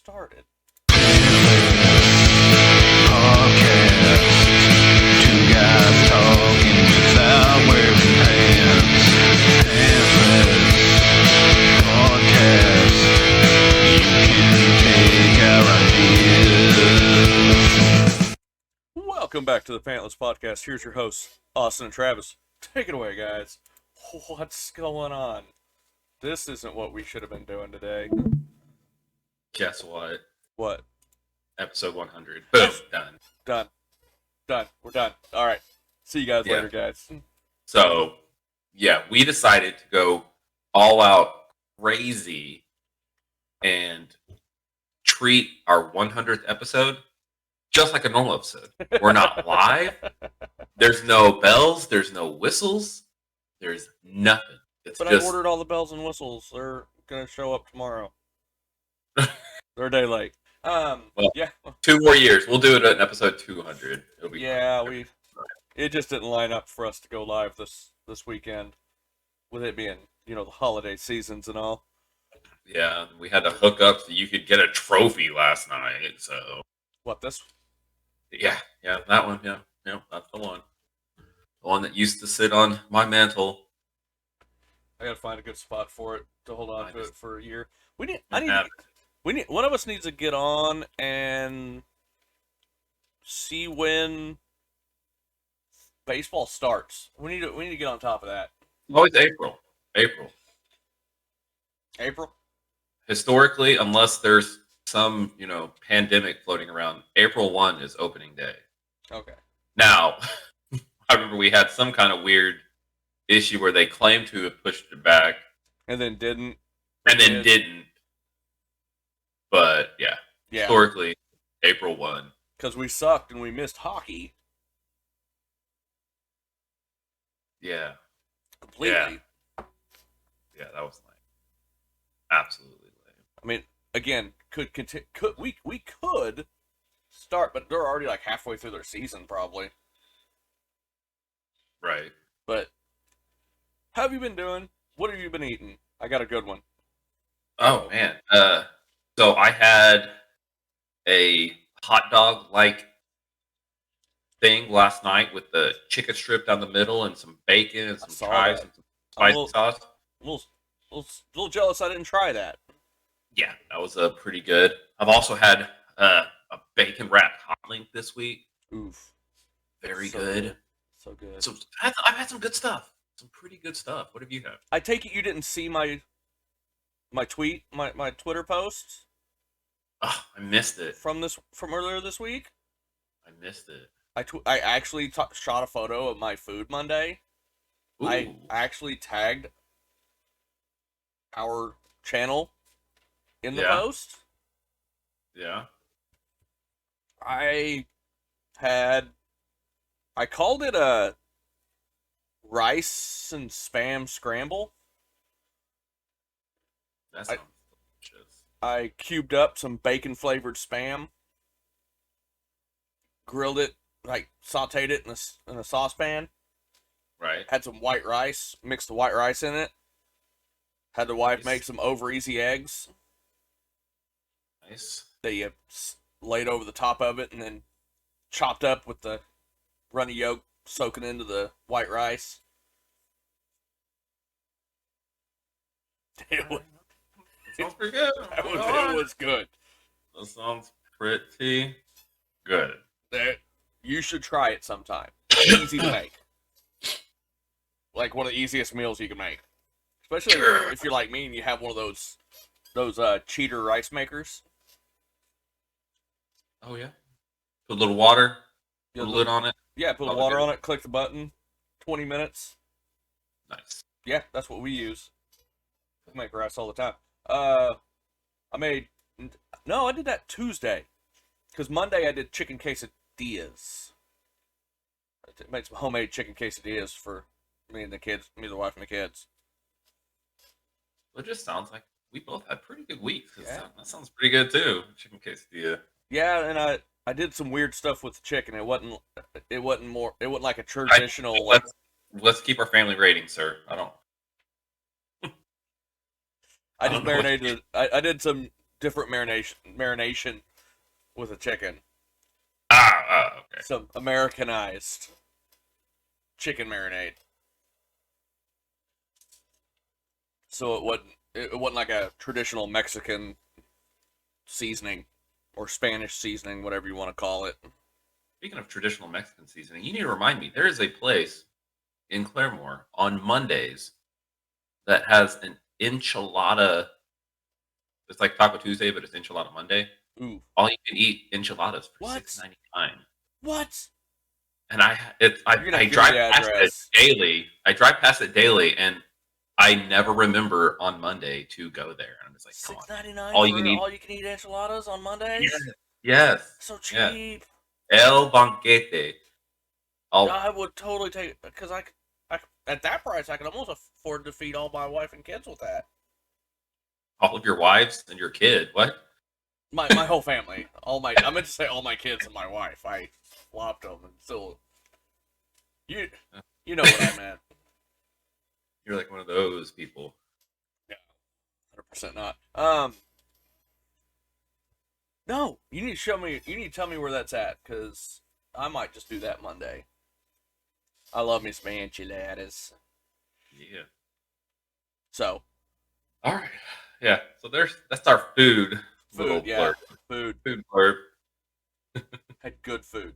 started. Podcast. Two guys talking without wearing pants. Pantless. Podcast. You can take our ideas. Welcome back to the Pantless Podcast. Here's your hosts, Austin and Travis. Take it away, guys. What's going on? This isn't what we should have been doing today. Guess what? What? Episode 100. Boom. Done. Done. We're done. All right. See you guys later, guys. So, yeah, we decided to go all out crazy and treat our 100th episode just like a normal episode. We're not live. There's no bells. There's no whistles. There's nothing. But I ordered all the bells and whistles. They're going to show up tomorrow. They're a day late. Yeah. 2 more years. We'll do it at episode 200. It'll be fun. It just didn't line up for us to go live this weekend, with it being, the holiday seasons and all. Yeah, we had to hook up so you could get a trophy last night. So what, this? Yeah, that one. Yeah, that's the one. The one that used to sit on my mantle. I gotta find a good spot for it to hold on to it for a year. One of us needs to get on and see when baseball starts. We need to get on top of that. Oh, it's April. April? Historically, unless there's some, pandemic floating around, April 1 is opening day. Okay. Now, I remember we had some kind of weird issue where they claimed to have pushed it back. And then didn't. But, yeah. Historically, April 1. Because we sucked and we missed hockey. Yeah. Completely. Yeah, that was lame. Absolutely lame. I mean, again, we could start, but they're already like halfway through their season, probably. Right. But how have you been doing? What have you been eating? I got a good one. Oh man. So I had a hot dog like thing last night with the chicken strip down the middle and some bacon and some chives and some spicy sauce. A little jealous I didn't try that. Yeah, that was pretty good. I've also had a bacon wrapped hot link this week. Oof. Very good. So good. So I've had some good stuff. Some pretty good stuff. What have you had? I take it you didn't see my tweet, my Twitter post? Oh, I missed it. From earlier this week? I missed it. I actually shot a photo of my food Monday. Ooh. I actually tagged our channel in the post. Yeah. I called it a rice and spam scramble. That sounds delicious. I cubed up some bacon flavored spam, grilled it, sauteed it in a saucepan. Right. Had some white rice, mixed the white rice in it. Had the wife make some over easy eggs. Nice. That you laid over the top of it and then chopped up with the runny yolk soaking into the white rice. It sounds pretty good. It was good. That sounds pretty good. You should try it sometime. It's easy to make. Like one of the easiest meals you can make. Especially if you're like me and you have one of those cheater rice makers. Oh yeah. Put a little water. Put a lid on it. Yeah, put water on it, click the button. 20 minutes. Nice. Yeah, that's what we use. We make rice all the time. I did that Tuesday. Because Monday I did chicken quesadillas. I made some homemade chicken quesadillas for me, the wife, and the kids. It just sounds like we both had pretty good weeks. Yeah. That sounds pretty good too. Chicken quesadilla. Yeah, and I did some weird stuff with the chicken. It wasn't like a traditional. Let's keep our family rating, sir. I just marinated. I did some different marination with a chicken. Okay. Some Americanized chicken marinade. So it wasn't like a traditional Mexican seasoning or Spanish seasoning, whatever you want to call it. Speaking of traditional Mexican seasoning, you need to remind me. There is a place in Claremore on Mondays that has an enchilada. It's like Taco Tuesday, but it's Enchilada Monday. Ooh. All you can eat enchiladas for What? $6.99. What? And I You're gonna I give drive me the past it address. daily. I drive past it daily, and I never remember on Monday to go there. And I'm just like, come on, $6.99 all for you need. all you can eat enchiladas on Mondays? Yes. So Yeah. cheap. El Banquete. I would totally take it because I at that price I could almost afford to feed all my wife and kids with that. All of your wives and your kid. What? My whole family, I meant to say all my kids and my wife. I flopped them and still. You know what I meant. You're like one of those people. Yeah, 100% not. No, you need to show me. You need to tell me where that's at, because I might just do that Monday. I love me some enchiladas. Yeah. So. All right. Yeah. So that's our food. Little Food, yeah. blurb. Food blurb. Had good food.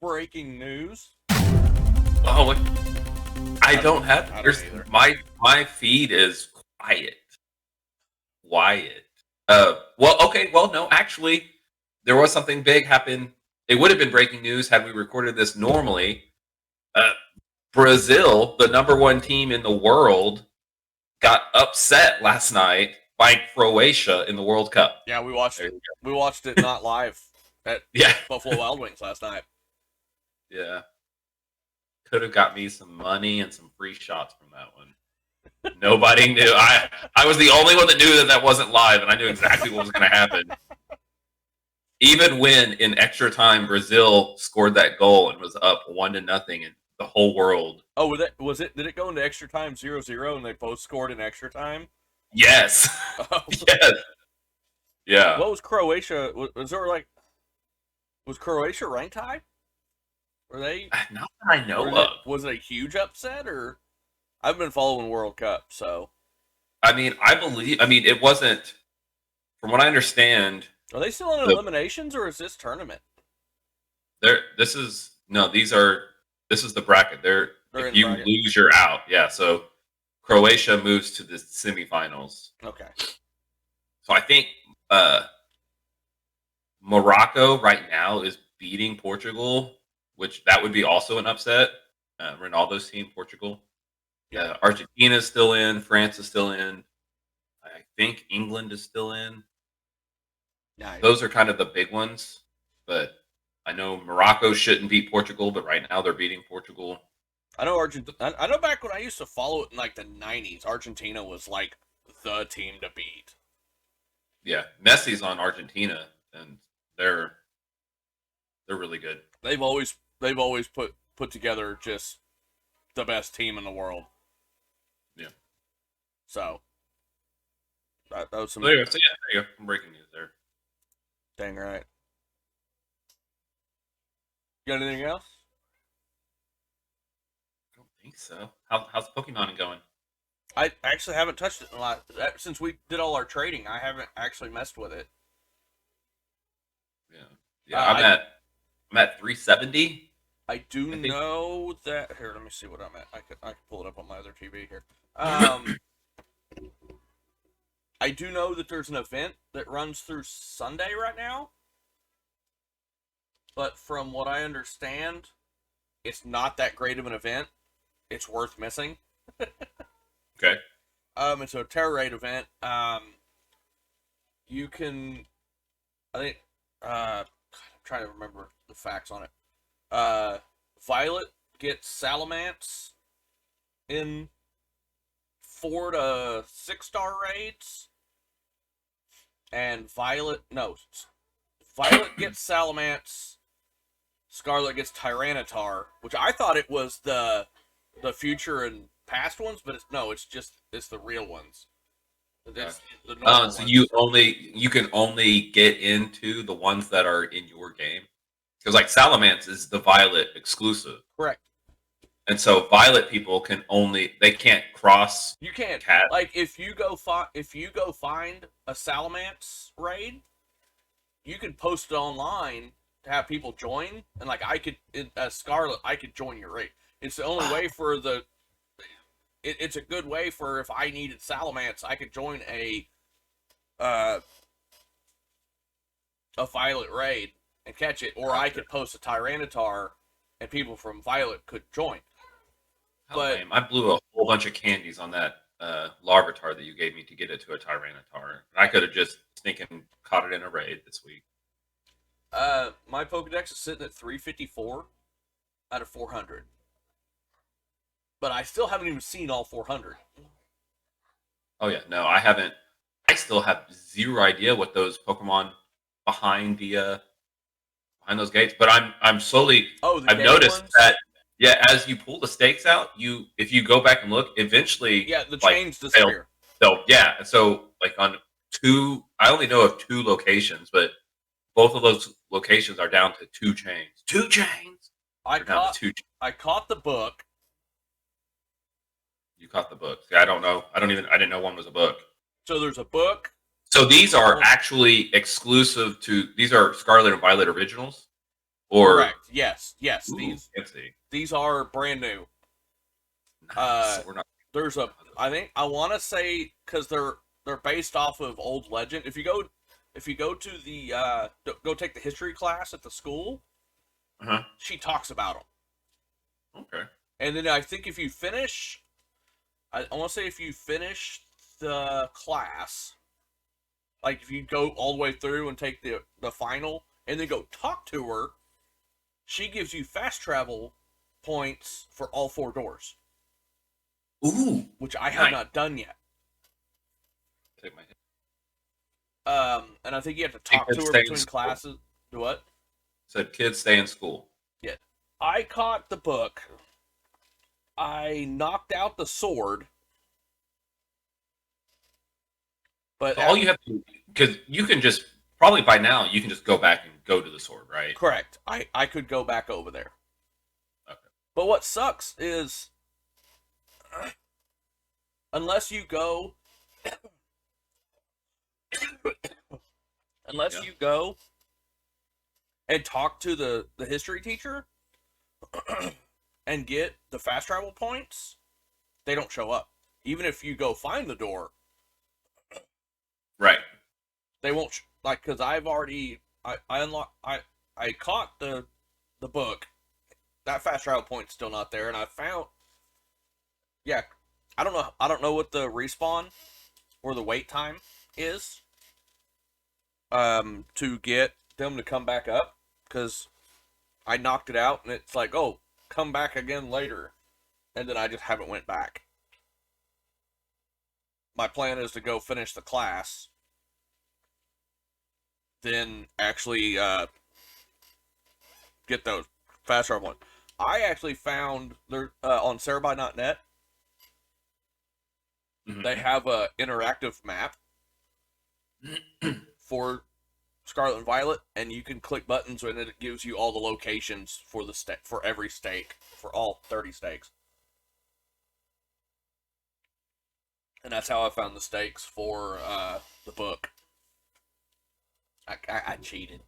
Breaking news. Oh, look. I don't have. I don't There's either. my feed is quiet. Quiet. Well, okay. Well, no, actually, there was something big happen. It would have been breaking news had we recorded this normally. Brazil, the number one team in the world, got upset last night by Croatia in the World Cup. Yeah, we watched it. We watched it not live at Yeah. Buffalo Wild Wings last night. Yeah. Could have got me some money and some free shots from that one. Nobody knew. I was the only one that knew that wasn't live, and I knew exactly what was going to happen. Even when in extra time Brazil scored that goal and was up 1-0, and the whole world. Oh, did it go into extra time 0-0 and they both scored in extra time? Yes. Oh. Yes. Yeah. What was Croatia? Was Croatia ranked high? Were they? Not that I know of. Was it a huge upset, or? I've been following World Cup, so. I mean, it wasn't. From what I understand, Are they still in eliminations, or is this tournament? This is the bracket. If you lose, you're out. Yeah. So Croatia moves to the semifinals. Okay. So I think Morocco right now is beating Portugal, which that would be also an upset. Ronaldo's team, Portugal. Yeah. Argentina is still in. France is still in. I think England is still in. Nice. Those are kind of the big ones, but I know Morocco shouldn't beat Portugal, but right now they're beating Portugal. I know I know back when I used to follow it in like the 90s, Argentina was like the team to beat. Yeah, Messi's on Argentina, and they're really good. They've always put together just the best team in the world. Yeah. So that was some. There you go. Some breaking news there. Dang right. You got anything else? I don't think so. How's Pokemon going? I actually haven't touched it in a lot since we did all our trading. I haven't actually messed with it. Yeah. I'm at 370. I do know that. Here, let me see what I'm at. I can pull it up on my other TV here. I do know that there's an event that runs through Sunday right now, but from what I understand, it's not that great of an event. It's worth missing. Okay. It's a Terror Raid event. You can, I think, I'm trying to remember the facts on it. Violet gets Salamence in 4 to 6 star raids. And Violet gets Salamence. Scarlet gets Tyranitar, which I thought it was the future and past ones, but it's the real ones. It's the normal So ones. you can only get into the ones that are in your game, because like Salamence is the Violet exclusive, Correct. and so Violet people they can't cross You can't cat. like if you go find a Salamance raid, you can post it online to have people join, and like I could as Scarlet, I could join your raid. It's the only way for the. It's a good way for if I needed Salamance, I could join uh, a Violet raid and catch it, or I could post a Tyranitar, and people from Violet could join. How But lame. I blew a whole bunch of candies on that Larvitar that you gave me to get it to a Tyranitar. I could have just sneaking caught it in a raid this week. my Pokedex is sitting at 354 out of 400, but I still haven't even seen all 400. Oh yeah, no, I haven't. I still have zero idea what those Pokemon behind behind those gates. But I'm slowly. Oh, the I've gate noticed ones. that as you pull the stakes out, if you go back and look, eventually Yeah, the like chains disappear. they'll so like on two. I only know of two locations, but both of those locations are down to two chains. Two chains. I They're down caught to two. I caught the book. You caught the book. See, I don't know. I didn't know one was a book. So there's a book. So these are actually exclusive to. These are Scarlet and Violet originals, or Correct. Yes. ooh, These are brand new. Nice. We're not. There's a. I want to say because they're based off of old legend. If you go to the go take the history class at the school, Uh-huh. she talks about them. Okay. And then I think if you finish, I want to say if you finish the class, like if you go all the way through and take the final, and then go talk to her, she gives you fast travel points for all 4 doors. Ooh, which I have not done yet. take my hit. And I think you have to talk to her between classes. Do what? Said kids stay in school. Yeah. I caught the book. I knocked out the sword. But So all you have to, because you can just probably by now you can just go back and go to the sword, right? Correct. I could go back over there. Okay. But what sucks is unless you go and talk to the history teacher and get the fast travel points, they don't show up. Even if you go find the door, Right. they won't like because I've already I unlocked I caught the book. That fast travel point's still not there, and I found I don't know what the respawn or the wait time is to get them to come back up, because I knocked it out and it's like, oh, come back again later, and then I just haven't went back. My plan is to go finish the class, then actually get those fast travel ones. I actually found they're on Cerebi.net. Mhm. They have a interactive map for Scarlet and Violet, and you can click buttons and it gives you all the locations for the for every stake, for all 30 stakes. And that's how I found the stakes for the book. I cheated.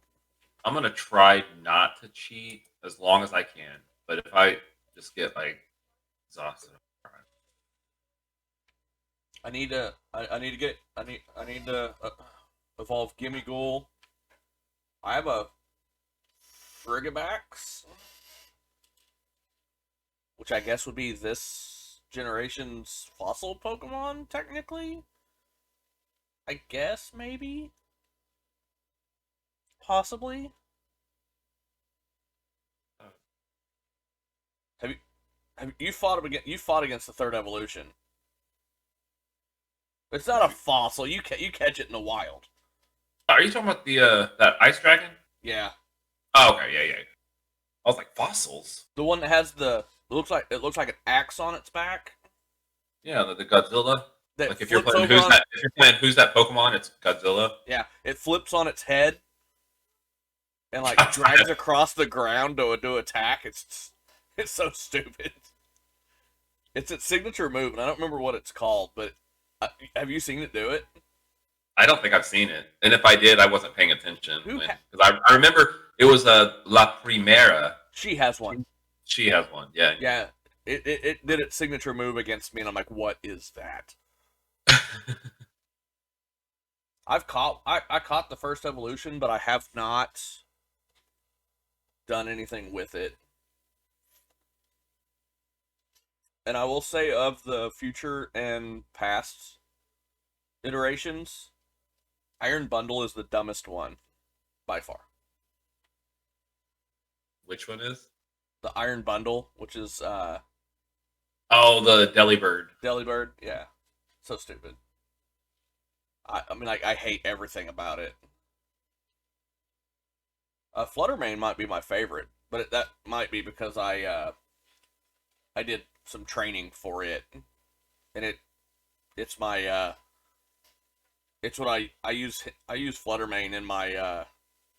I'm gonna try not to cheat as long as I can, but if I just get like exhausted, I need to evolve Gimme Ghoul. I have a Frigibax, which I guess would be this generation's fossil Pokemon, technically. I guess, maybe? Possibly? Have you fought against the third evolution? It's not a fossil. You catch it in the wild. are you talking about the that ice dragon? Yeah. Oh, okay, yeah. I was like fossils. The one that has it looks like an axe on its back. Yeah, the Godzilla. that Like if you're flips playing over on. if you're playing who's that Pokemon, it's Godzilla. Yeah, it flips on its head and like drags across the ground to attack. It's so stupid. It's its signature move, and I don't remember what it's called. But have you seen it do it? I don't think I've seen it, and if I did, I wasn't paying attention. Who Because I remember it was a La Primera. She has one. She has one. Yeah. Yeah, it did its signature move against me, and I'm like, what is that? I caught the first evolution, but I have not done anything with it. And I will say, of the future and past iterations, Iron Bundle is the dumbest one by far. Which one is? The Iron Bundle, which is Oh, the Delibird. Delibird, yeah. So stupid. I mean, like, I hate everything about it. Fluttermane might be my favorite, but that might be because I did some training for it, and it's my it's what I use Fluttermane in my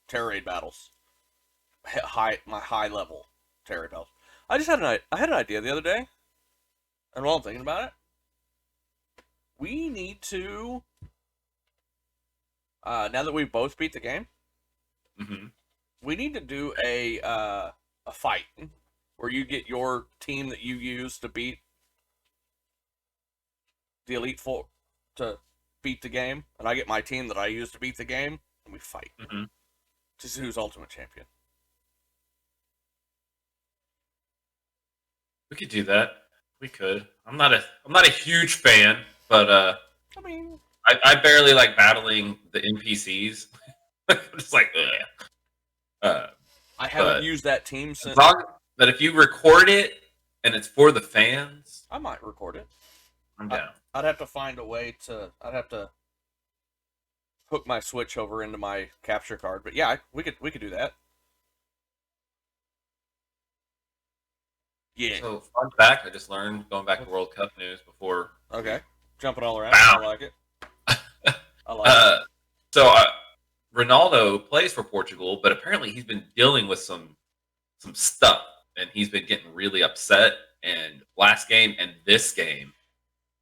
Terror Raid battles. My high level Terror Raid battles. I had an idea the other day, and while I'm thinking about it, we need to now that we both beat the game, Mm-hmm. we need to do a fight where you get your team that you use to beat the Elite Four to beat the game, and I get my team that I use to beat the game, and we fight to see who's Ultimate Champion. We could do that. We could. I'm not a huge fan, but I mean, I barely like battling the NPCs. I'm just like, ugh. I haven't used that team since. But if you record it and it's for the fans, I might record it. I'm down. I'd have to find a way to. I'd have to hook my Switch over into my capture card. But yeah, we could do that. Yeah. So fun fact, I just learned going back to World Cup news before. Okay. Jumping all around. Bow. I like it. I like it. So Ronaldo plays for Portugal, but apparently he's been dealing with some stuff, and he's been getting really upset. And last game and this game,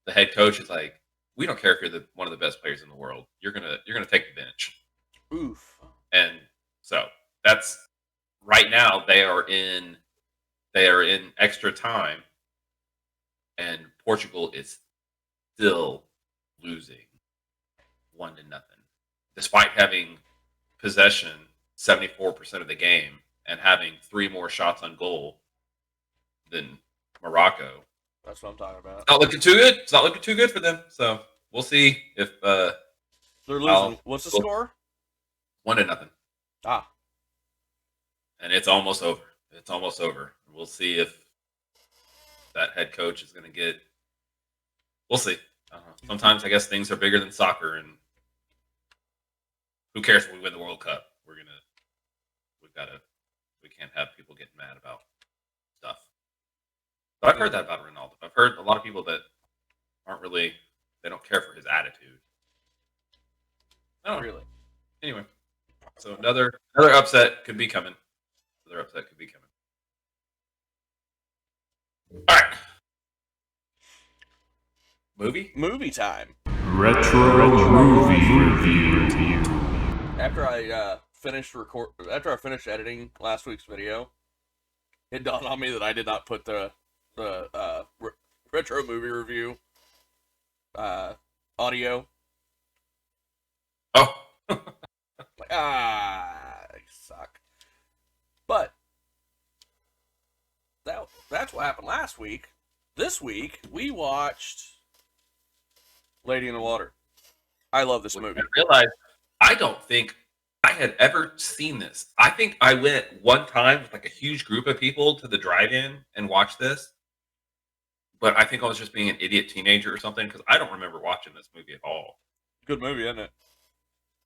the head coach is like, "We don't care if you're one of the best players in the world. You're gonna take the bench." Oof. And so that's right now they are in extra time, and Portugal is still losing 1-0, despite having possession 74% of the game and having 3 more shots on goal than Morocco. That's what I'm talking about. It's not looking too good. It's not looking too good for them. So we'll see if they're losing. What's the score? 1-0. Ah. And it's almost over. It's almost over. We'll see if that head coach is going to get. We'll see. Sometimes I guess things are bigger than soccer, and who cares if we win the World Cup? We can't have people getting mad about stuff. But I've heard that about Ronaldo. I've heard a lot of people that they don't care for his attitude. Oh, Really? Anyway, so another upset could be coming. Another upset could be coming. All right. Movie time. Retro movie review. After I finished editing last week's video, it dawned on me that I did not put the retro movie review audio. Oh. Like, you suck. But that's what happened last week. This week we watched Lady in the Water. I love this movie. I realized I don't think I had ever seen this. I think I went one time with like a huge group of people to the drive-in and watched this. But I think I was just being an idiot teenager or something, because I don't remember watching this movie at all. Good movie, isn't it?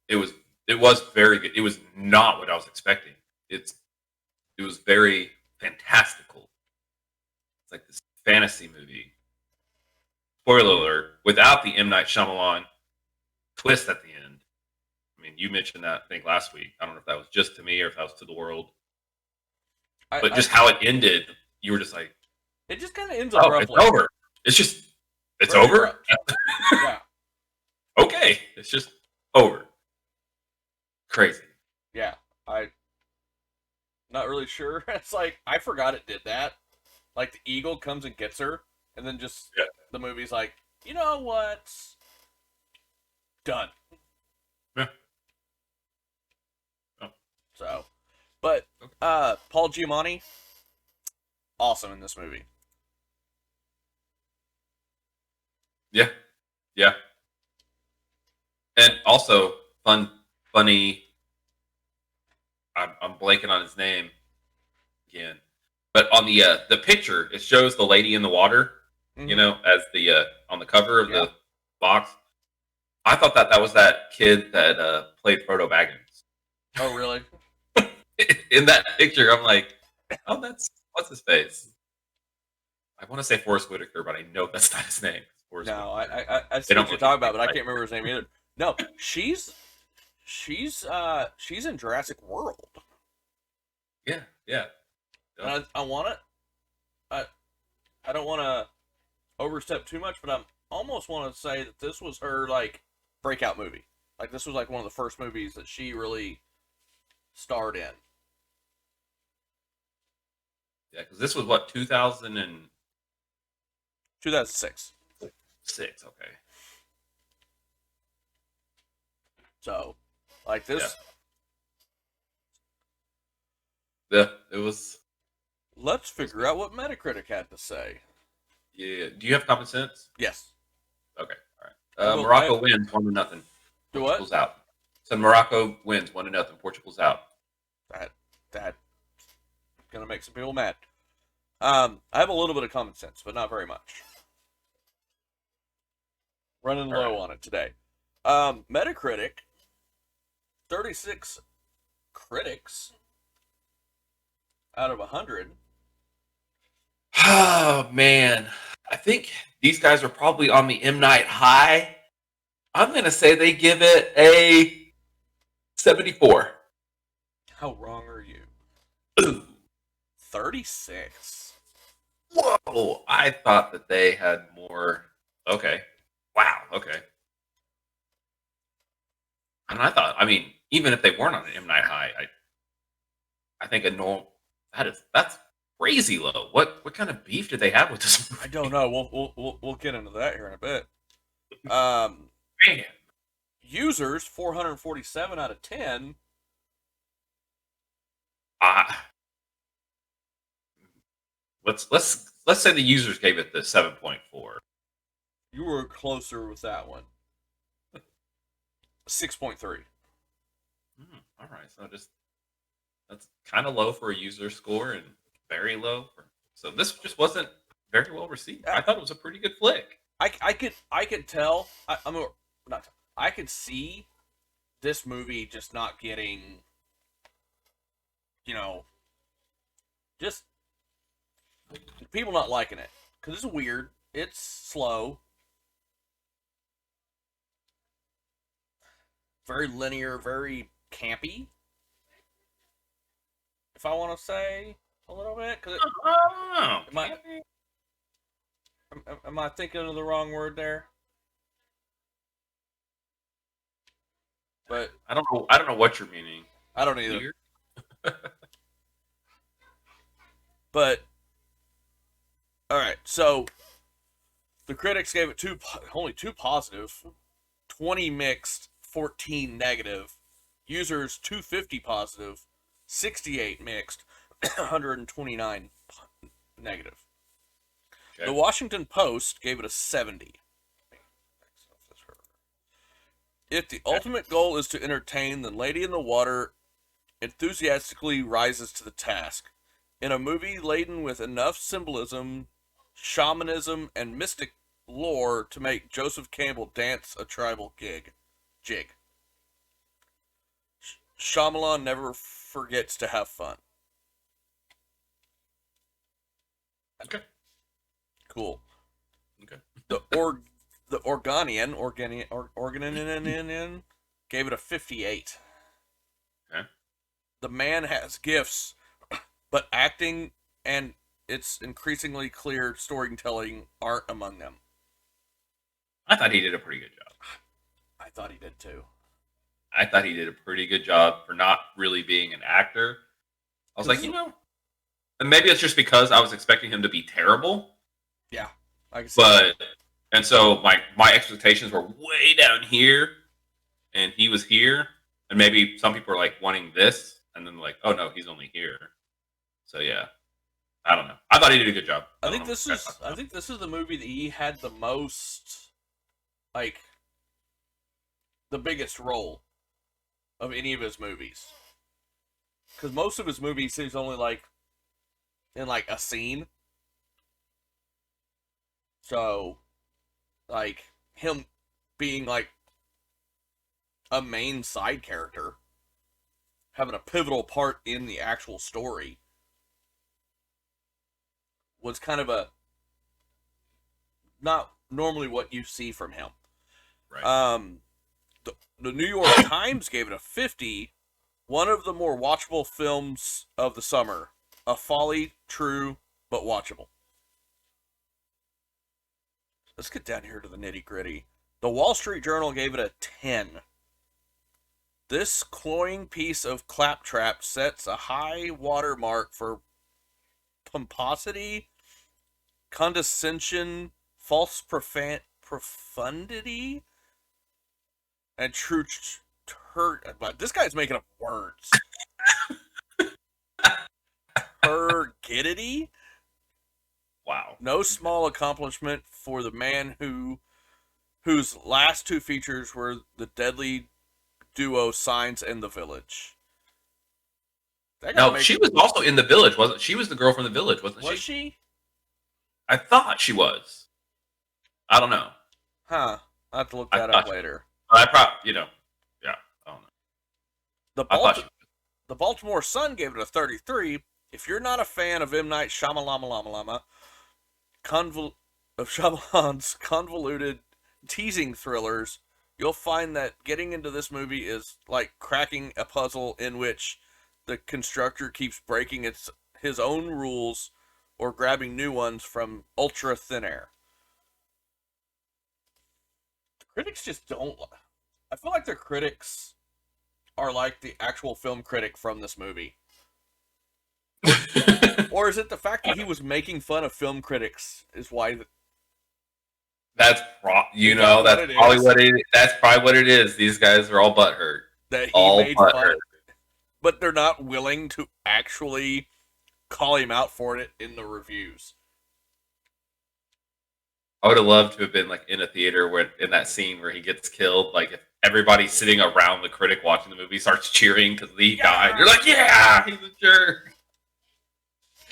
It was very good. It was not what I was expecting. It was very fantastical. It's like this fantasy movie. spoiler alert, without the M. Night Shyamalan twist at the end. I mean, you mentioned that, I think, last week. I don't know if that was just to me or if that was to the world. But just how it ended, you were just like, it just kind of ends oh, abruptly. it's over. It's Very over? abrupt. Yeah. Okay. It's just over. Crazy. Yeah. Not really sure. It's like, I forgot it did that. Like, the eagle comes and gets her, and then just, the movie's like, you know what? Done. Yeah. Oh. So, but, Paul Giamatti, awesome in this movie. Yeah. Yeah. And also, funny, I'm blanking on his name again. But on the picture, it shows the lady in the water, Mm-hmm. you know, as the on the cover of the box. I thought that was that kid that played Frodo Baggins. Oh, really? In that picture, I'm like, oh, what's his face? I want to say Forrest Whitaker, but I know that's not his name. No, I see what you're talking about, but I can't remember his name either. No, she's in Jurassic World. Yeah, yeah. And I want it. I don't want to overstep too much, but I almost want to say that this was her like breakout movie. Like, this was like one of the first movies that she really starred in. Yeah, because this was what, 2006. 6, okay. So, like this. Yeah, it was. Let's figure out what Metacritic had to say. Yeah. Do you have common sense? Yes. Okay. All right. Morocco wins 1-0. Do Portugal's what? out. So Morocco wins 1-0. Portugal's out. That gonna make some people mad. I have a little bit of common sense, but not very much. Running low on it today. Metacritic, 36 critics out of 100. Oh man, I think these guys are probably on the M. Night high. I'm gonna say they give it a 74. How wrong are you? Ooh. 36. Whoa! I thought that they had more. Okay. Wow. Okay. And I mean, even if they weren't on an M. Night high, I think a normal that's crazy low. What kind of beef did they have with this movie? I don't know. We'll get into that here in a bit. Man. Users 447 out of 10. Let's say the users gave it the 7.4. You were closer with that one. 6.3. All right, so that's kind of low for a user score and very low so this just wasn't very well received. I thought it was a pretty good flick. I could tell. I could see this movie just not getting, just people not liking it because it's weird. It's slow, very linear, very campy. If I want to say a little bit, because am I thinking of the wrong word there? But I don't know what you're meaning. I don't either. But all right, so the critics gave it only 2 positive, 20 mixed, 14 negative. Users 250 positive, 68 mixed, 129 negative. Okay. The Washington Post gave it a 70. If the ultimate goal is to entertain, then Lady in the Water enthusiastically rises to the task. In a movie laden with enough symbolism, shamanism, and mystic lore to make Joseph Campbell dance a tribal jig. Shyamalan never forgets to have fun. Okay. Cool. Okay. the Organian gave it a 58. Okay. The man has gifts, but acting and its increasingly clear storytelling aren't among them. I thought he did a pretty good job. I thought he did too. I thought he did a pretty good job for not really being an actor. I was like, and maybe it's just because I was expecting him to be terrible. Yeah, I can see that. And so my expectations were way down here, and he was here, and maybe some people are like wanting this, and then like, oh no, he's only here. So yeah, I don't know. I thought he did a good job. I think this is the movie that he had the most, like, the biggest role of any of his movies. Because most of his movies, he's only like in like a scene. So, like, him being like a main side character, having a pivotal part in the actual story, was kind of a not normally what you see from him. Right. The New York Times gave it a 50. One of the more watchable films of the summer. A folly, true, but watchable. Let's get down here to the nitty gritty. The Wall Street Journal gave it a 10. This cloying piece of claptrap sets a high watermark for pomposity, condescension, false profundity, and true but this guy's making up words. Turgidity. Wow. No small accomplishment for the man whose last two features were the deadly duo Signs and The Village. No, she was also in The Village, wasn't she? Was the girl from The Village, wasn't she? Was she? I thought she was. I don't know. Huh. I'll have to look that up later. I probably, yeah, I don't know. The Baltimore Sun gave it a 33. If you're not a fan of M. Night Shyamalan's convoluted teasing thrillers, you'll find that getting into this movie is like cracking a puzzle in which the constructor keeps breaking his own rules or grabbing new ones from ultra thin air. The critics just don't. I feel like the critics are like the actual film critic from this movie. Or is it the fact that he was making fun of film critics is why? That's probably what it is. These guys are all butthurt. That he made fun, but they're not willing to actually call him out for it in the reviews. I would have loved to have been like in a theater where in that scene where he gets killed, like if everybody sitting around the critic watching the movie starts cheering because he died. You're like, yeah, he's a jerk.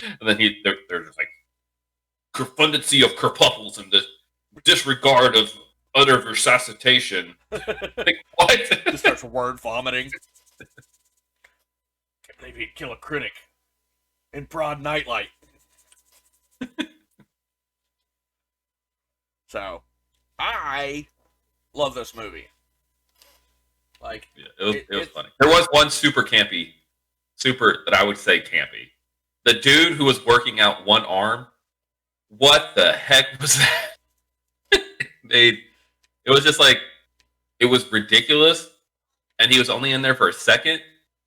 And then they're just like, profundity of kerfuffles and the disregard of utter resuscitation. Like, what? Just starts word vomiting. Can't believe he'd kill a critic in broad nightlight. So, I love this movie. Like, yeah, it was funny. There was one super that I would say campy. The dude who was working out one arm, what the heck was that? It was just like, it was ridiculous, and he was only in there for a second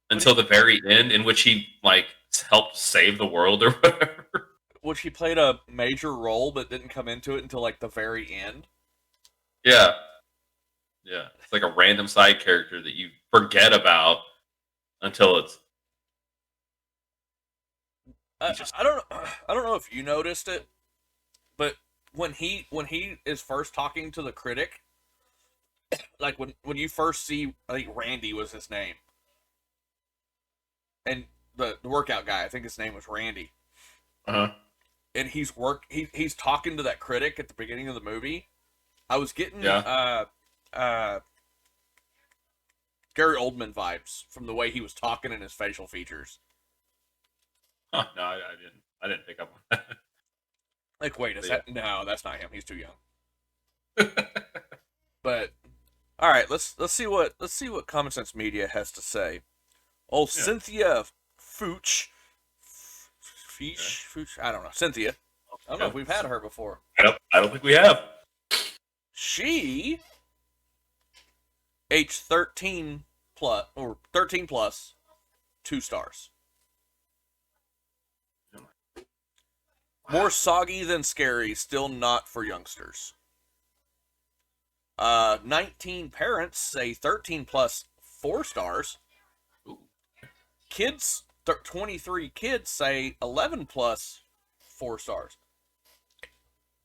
until the very end, in which he like helped save the world or whatever. Which he played a major role, but didn't come into it until like the very end. Yeah, it's like a random side character that you forget about until it's. I don't know if you noticed it, but when he is first talking to the critic, like when you first see, I think Randy was his name, and the workout guy, I think his name was Randy. Uh-huh. And he's talking to that critic at the beginning of the movie. I was getting Gary Oldman vibes from the way he was talking and his facial features. Oh, no, I didn't pick up on that. Like, wait, is that? No, that's not him. He's too young. But all right, let's see what Common Sense Media has to say. Old Yeah. Cynthia Fooch, I don't know. Cynthia. I don't know if we've had her before. I don't think we have. She age 13 plus or 13 plus, 2 stars. More soggy than scary, still not for youngsters. 19 parents say 13 plus, 4 stars. Ooh. Kids, 23 kids say 11 plus, 4 stars.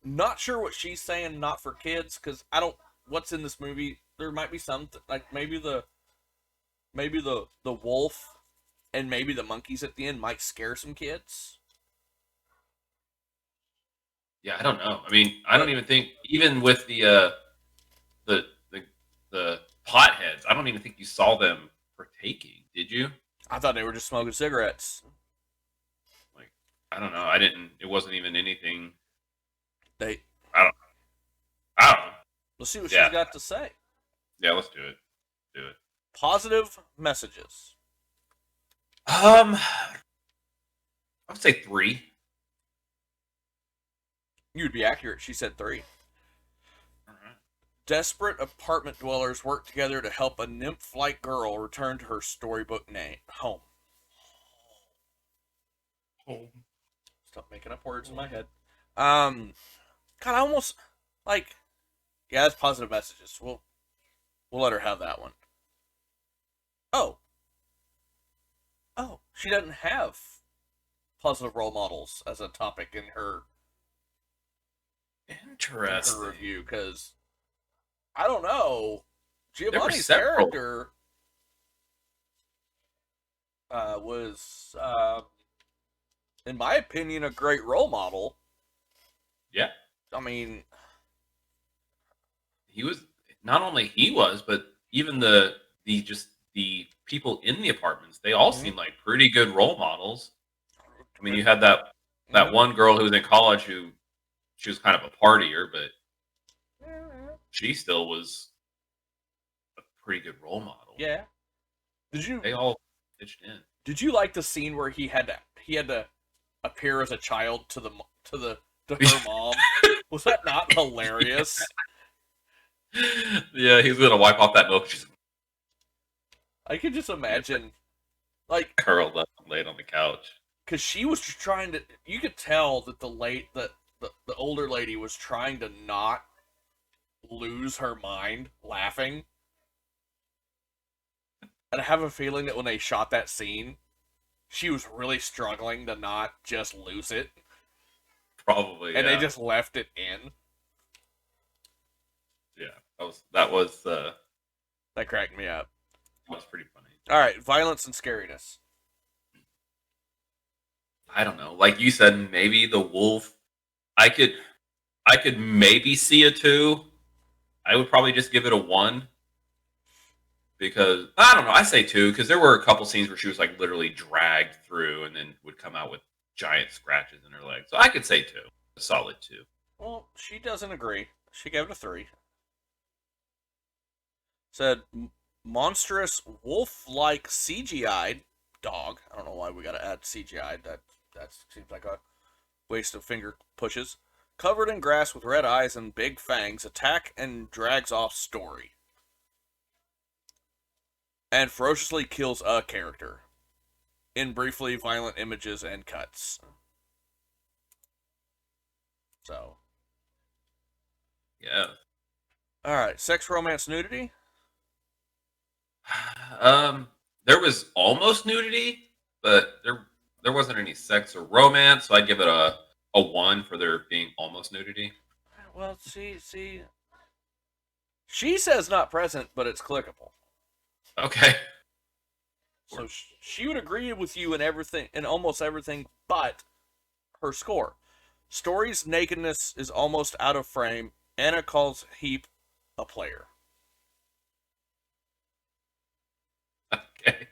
Not sure what she's saying, not for kids, because I don't. What's in this movie? There might be some like maybe the wolf and maybe the monkeys at the end might scare some kids. Yeah, I don't know. I mean, I don't even think even with the potheads, I don't even think you saw them partaking. Did you? I thought they were just smoking cigarettes. Like, I don't know. I didn't. It wasn't even anything. They. I don't know. Let's see what she's got to say. Yeah, let's do it. Positive messages. I would say 3. You'd be accurate. She said 3. Alright. Desperate apartment dwellers work together to help a nymph-like girl return to her storybook home. Stop making up words in my head. God, I almost like. Yeah, that's positive messages. We'll let her have that one. Oh, she doesn't have positive role models as a topic in her Interesting. review, because I don't know, Giovanni's several. character was, in my opinion, a great role model. Yeah. I mean, He was not only he was, but even the people in the apartments, they all seemed like pretty good role models. I mean, you had that one girl who was in college who she was kind of a partier, but she still was a pretty good role model. Yeah. They all pitched in. Did you like the scene where he had to appear as a child to her mom? Was that not hilarious? Yeah, he's gonna wipe off that milk. She's I could just imagine, like, curled up and laid on the couch. because she was just trying to. You could tell that the older lady was trying to not lose her mind laughing. And I have a feeling that when they shot that scene, she was really struggling to not just lose it. Probably, And they just left it in. Yeah, That cracked me up. was pretty funny. All right, violence and scariness. I don't know. Like you said, maybe the wolf. I could maybe see a 2. I would probably just give it a 1 because I don't know. I say 2 because there were a couple scenes where she was like literally dragged through and then would come out with giant scratches in her leg. So I could say 2, a solid 2. Well, she doesn't agree. She gave it a 3. Said monstrous wolf-like CGI dog. I don't know why we gotta add CGI. That seems like a waste of finger pushes. Covered in grass with red eyes and big fangs, attack and drags off story. And ferociously kills a character. In briefly violent images and cuts. So. Yeah. Alright, sex, romance, nudity? There was almost nudity, but there wasn't any sex or romance, so I'd give it a 1 for there being almost nudity. Well, see. She says not present, but it's clickable. Okay. So she would agree with you in everything, in almost everything, but her score. Story's nakedness is almost out of frame. Anna calls Heap a player. Okay.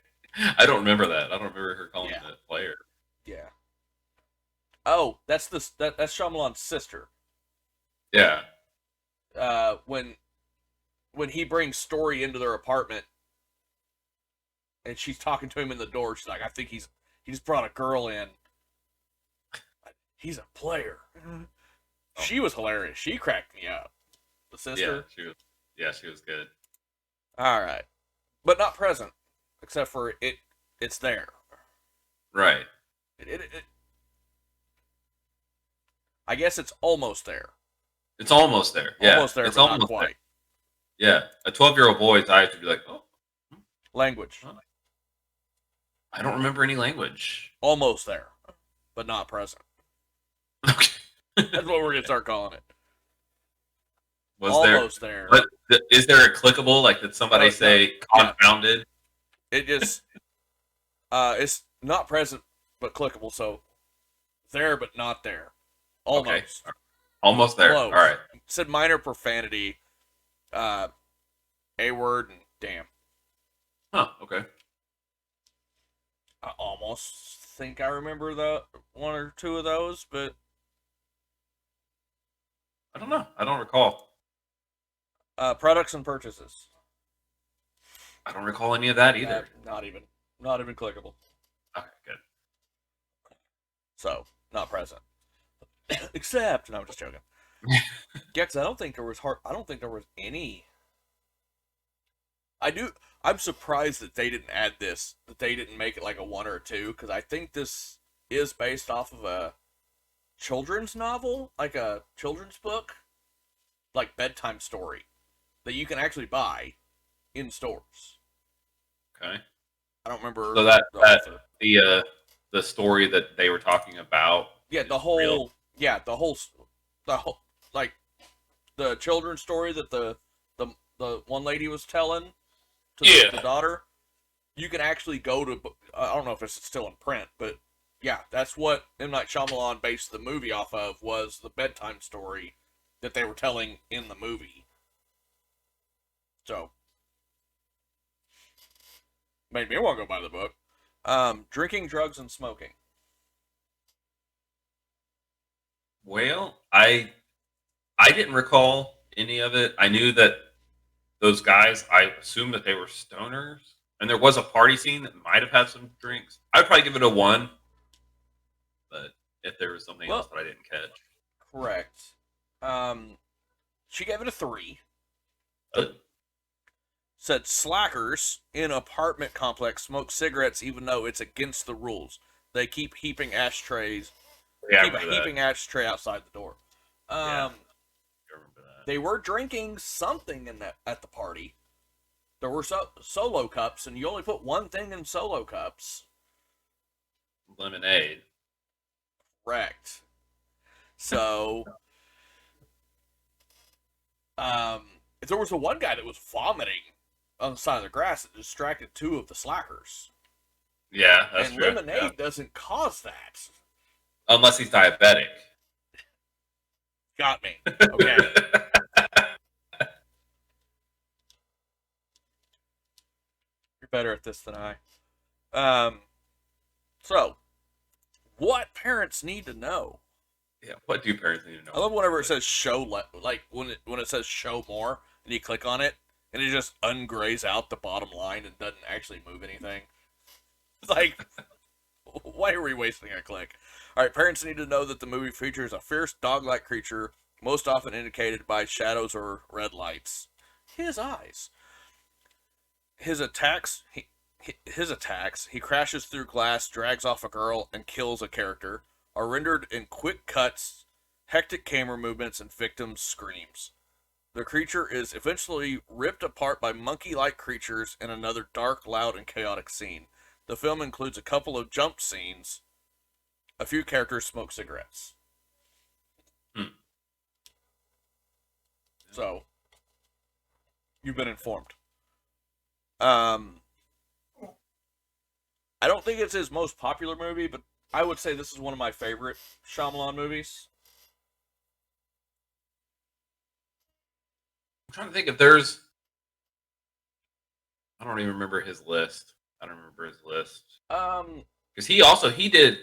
I don't remember that. I don't remember her calling him a player. Yeah. Oh, that's Shyamalan's sister. Yeah. when he brings Story into their apartment and she's talking to him in the door, she's like, I think he just brought a girl in. He's a player. She was hilarious. She cracked me up. The sister. She was good. All right, but not present, except for it. It's there. Right. I guess it's almost there. It's almost there. Yeah. Almost there, it's but almost not quite. There. Yeah. A 12-year-old boy's eyes would be like, oh. Language. I don't remember any language. Almost there, but not present. Okay. That's what we're gonna start calling it. Was almost there? But is there a clickable? Like, did somebody say confounded? It just it's not present but clickable. So there but not there. Almost. Okay. Almost there. Close. All right. It said minor profanity, A word, and damn. Huh. Okay. I almost think I remember the one or two of those, but I don't know. I don't recall. Products and purchases. I don't recall any of that either. Not even clickable. Okay, good. So not present. Except, no, I'm just joking. Yeah, because I don't think there was any. I'm surprised that they didn't add this. That they didn't make it like a 1 or a 2, because I think this is based off of a children's novel, like a children's book, like bedtime story, that you can actually buy in stores. Okay. I don't remember. So the story that they were talking about. Yeah, the whole like the children's story that the one lady was telling to the daughter. You can actually go to. I don't know if it's still in print, but yeah, that's what M. Night Shyamalan based the movie off of, was the bedtime story that they were telling in the movie. So made me want to go buy the book. Drinking, drugs, and smoking. Well, I didn't recall any of it. I knew that those guys, I assumed that they were stoners. And there was a party scene that might have had some drinks. I'd probably give it a 1. But if there was something else that I didn't catch. Correct. She gave it a 3. Said slackers in apartment complex smoke cigarettes even though it's against the rules. They keep heaping ashtrays. Keep a heaping ashtray outside the door. I remember that. They were drinking something at the party. There were solo cups, and you only put one thing in solo cups. Lemonade. Correct. So, there was one guy that was vomiting on the side of the grass that distracted 2 of the slackers. Yeah, that's and true. And lemonade doesn't cause that. Unless he's diabetic. Got me. Okay. You're better at this than I. So, what parents need to know? Yeah, what do parents need to know? I love whenever it says show, like when it says show more, and you click on it, and it just ungrays out the bottom line and doesn't actually move anything. It's like, why are we wasting a click? All right, parents need to know that the movie features a fierce dog-like creature, most often indicated by shadows or red lights. His eyes. His attacks, he crashes through glass, drags off a girl, and kills a character, are rendered in quick cuts, hectic camera movements, and victims' screams. The creature is eventually ripped apart by monkey-like creatures in another dark, loud, and chaotic scene. The film includes a couple of jump scenes. A few characters smoke cigarettes. So, you've been informed. I don't think it's his most popular movie, but I would say this is one of my favorite Shyamalan movies. I'm trying to think if there's... I don't even remember his list. Because he did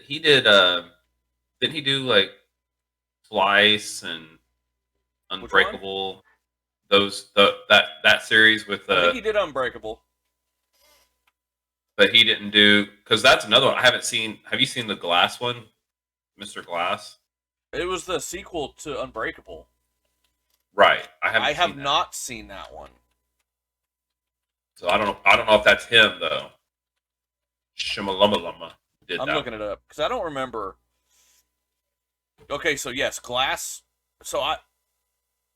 didn't he do like Slice and Unbreakable? that series with I think he did Unbreakable. but he didn't do because that's another one I haven't seen. Have you seen the Glass one, Mr. Glass? It was the sequel to Unbreakable. Right, I have seen that. not seen that one. So I don't know. I don't know if that's him though. Shimalamalama did I'm that. looking it up because I don't remember. Okay, so yes, Glass. So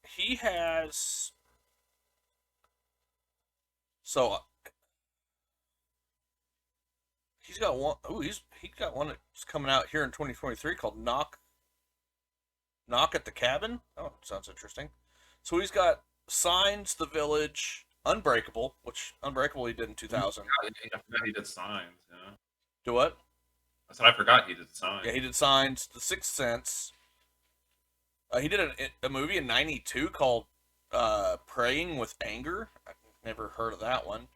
he has. So he's got one. Oh, he got one that's coming out here in 2023 called Knock at the Cabin. Oh, sounds interesting. So he's got Signs, The Village, Unbreakable, which Unbreakable he did in 2000. I forgot he did Signs. Yeah. Do what? I said I forgot he did Signs. Yeah, he did Signs, The Sixth Sense. He did a movie in '92 called Praying with Anger. I've never heard of that one.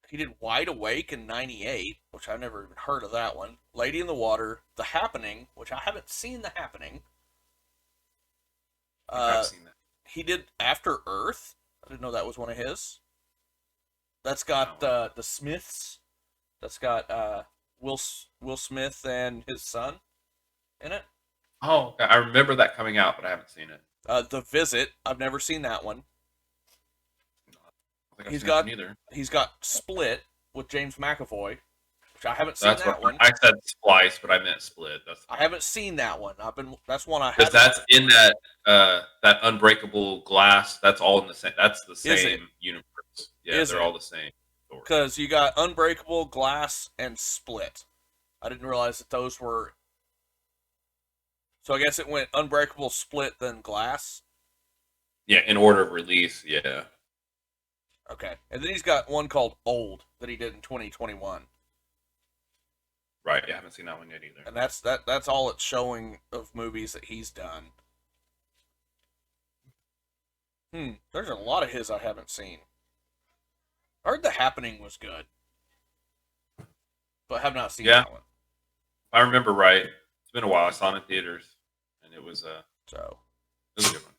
He did Wide Awake in '98, which I've never even heard of that one. Lady in the Water, The Happening, which I haven't seen The Happening. I've seen that. He did After Earth. I didn't know that was one of his. That's got the Smiths. That's got Will Smith and his son in it. Oh, I remember that coming out, but I haven't seen it. The Visit. I've never seen that one. I think I've seen it either. He's got Split with James McAvoy, which I haven't seen that one. I said Splice, but I meant Split. I haven't seen that one. That's one I have. Because that's in that Unbreakable Glass. That's all in the same. That's the same universe. Yeah, they're all the same. Because you got Unbreakable, Glass, and Split. I didn't realize that those were. So I guess it went Unbreakable, Split, then Glass. Yeah, in order of release. Yeah. Okay, and then he's got one called Old that he did in 2021. Right. Yeah, I haven't seen that one yet either. And that's all it's showing of movies that he's done. There's a lot of his I haven't seen. I heard The Happening was good, but have not seen that one. If I remember right, it's been a while. I saw it in theaters, and it was a good one.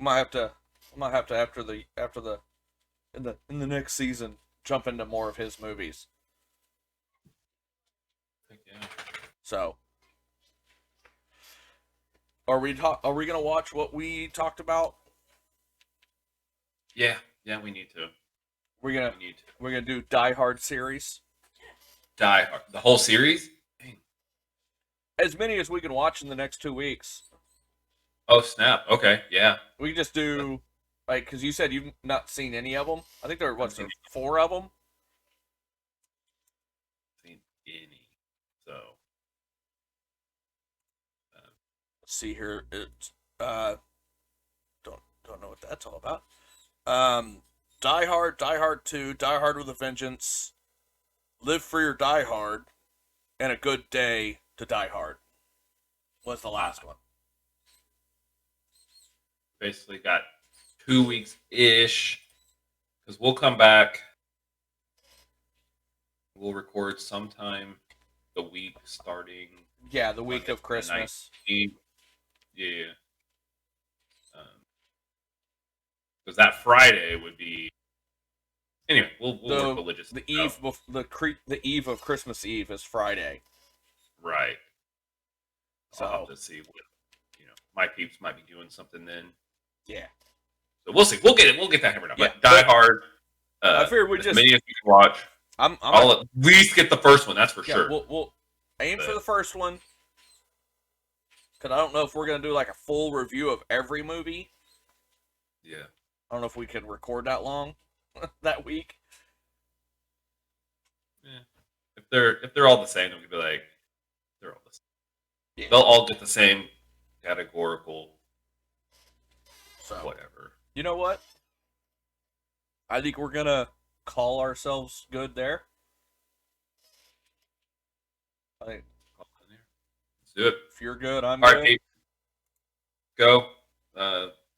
I might have to after the in the next season jump into more of his movies. Yeah. So, are we gonna watch what we talked about? Yeah, we need to. We're gonna do Die Hard series. Die Hard, the whole series. Dang. As many as we can watch in the next 2 weeks. Oh snap! Okay, yeah. We can just do because you said you've not seen any of them. I think there are 4 of them. Seen any? So let's see here. It's don't know what that's all about. Die Hard, Die Hard 2, Die Hard with a Vengeance, Live Free or Die Hard, and A Good Day to Die Hard was the last one. basically got 2 weeks ish because we'll come back. We'll record sometime the week starting. Yeah, the week of Christmas. Yeah. Because that Friday would be. Anyway, we'll work religious. The eve of Christmas Eve is Friday. Right. So I'll have to see what my peeps might be doing something then. Yeah. So we'll see. We'll get it. We'll get that hammered out. Yeah, but Die Hard. I figured we as many as we can watch. I'll at least get the first one. That's for sure. We'll aim for the first one. Because I don't know if we're gonna do like a full review of every movie. Yeah. I don't know if we can record that long that week. Yeah. If they're all the same, then we could be like, they're all the same. Yeah. They'll all get the same categorical. So whatever. You know what? I think we're gonna call ourselves good there. Let's do it. If you're good, I'm all good. Right, go.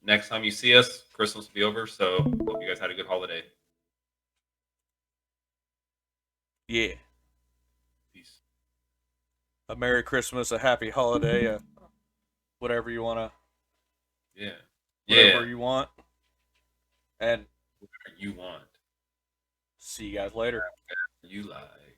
Next time you see us, Christmas will be over. So hope you guys had a good holiday. Yeah. Peace. A Merry Christmas, a Happy Holiday, whatever you wanna. Yeah. whatever Yeah. you want. And You want. see you guys later. You like.